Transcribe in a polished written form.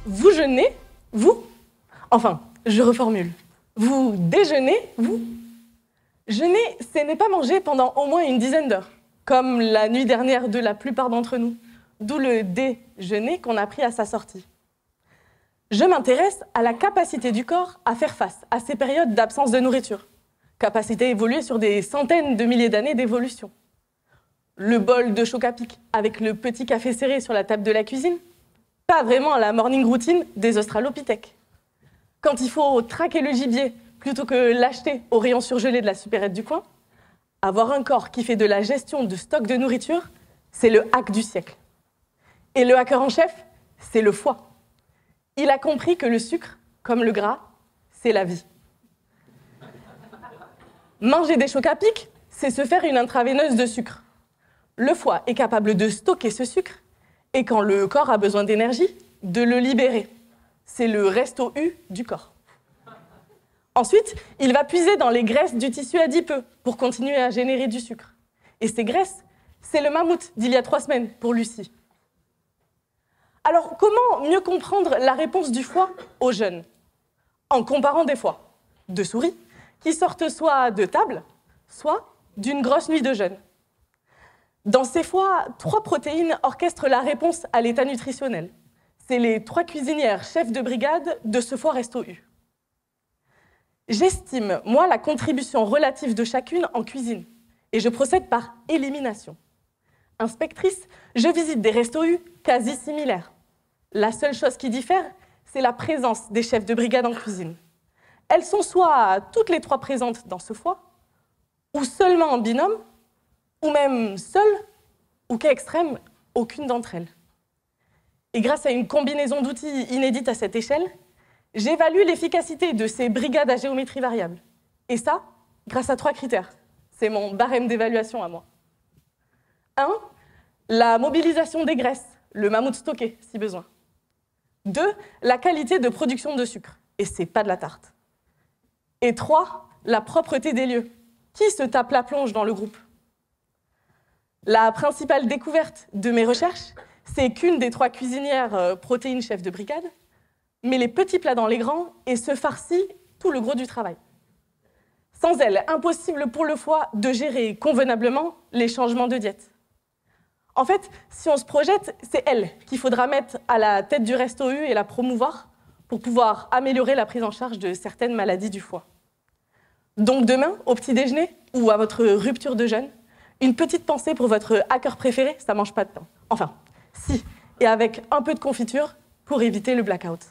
Vous jeûnez, vous? Enfin, je reformule. Vous déjeunez, vous? Jeûner, ce n'est pas manger pendant au moins une dizaine d'heures, comme la nuit dernière de la plupart d'entre nous, d'où le déjeuner qu'on a pris à sa sortie. Je m'intéresse à la capacité du corps à faire face à ces périodes d'absence de nourriture, capacité évoluée sur des centaines de milliers d'années d'évolution. Le bol de choc à pic avec le petit café serré sur la table de la cuisine, pas vraiment la morning routine des australopithèques. Quand il faut traquer le gibier plutôt que l'acheter au rayon surgelé de la supérette du coin, avoir un corps qui fait de la gestion de stock de nourriture, c'est le hack du siècle. Et le hacker en chef, c'est le foie. Il a compris que le sucre, comme le gras, c'est la vie. Manger des chocs à pic, c'est se faire une intraveineuse de sucre. Le foie est capable de stocker ce sucre et quand le corps a besoin d'énergie, de le libérer. C'est le resto U du corps. Ensuite, il va puiser dans les graisses du tissu adipeux pour continuer à générer du sucre. Et ces graisses, c'est le mammouth d'il y a 3 semaines pour Lucie. Alors, comment mieux comprendre la réponse du foie au jeûne? En comparant des foies de souris qui sortent soit de table, soit d'une grosse nuit de jeûne. Dans ces foies, 3 protéines orchestrent la réponse à l'état nutritionnel. C'est les 3 cuisinières chefs de brigade de ce foie Resto U. J'estime, moi, la contribution relative de chacune en cuisine, et je procède par élimination. Inspectrice, je visite des restos U quasi similaires. La seule chose qui diffère, c'est la présence des chefs de brigade en cuisine. Elles sont soit toutes les 3 présentes dans ce foie, ou seulement en binôme, ou même seules, ou cas extrême, aucune d'entre elles. Et grâce à une combinaison d'outils inédite à cette échelle, j'évalue l'efficacité de ces brigades à géométrie variable. Et ça, grâce à 3 critères. C'est mon barème d'évaluation à moi. 1. La mobilisation des graisses, le mammouth stocké, si besoin. 2. La qualité de production de sucre, et c'est pas de la tarte. Et 3. La propreté des lieux. Qui se tape la plonge dans le groupe? La principale découverte de mes recherches, c'est qu'une des 3 cuisinières protéines chefs de brigade met les petits plats dans les grands et se farcit tout le gros du travail. Sans elle, impossible pour le foie de gérer convenablement les changements de diète. En fait, si on se projette, c'est elle qu'il faudra mettre à la tête du Resto U et la promouvoir pour pouvoir améliorer la prise en charge de certaines maladies du foie. Donc demain, au petit déjeuner ou à votre rupture de jeûne, une petite pensée pour votre hacker préféré, ça mange pas de pain. Enfin, si, et avec un peu de confiture pour éviter le blackout.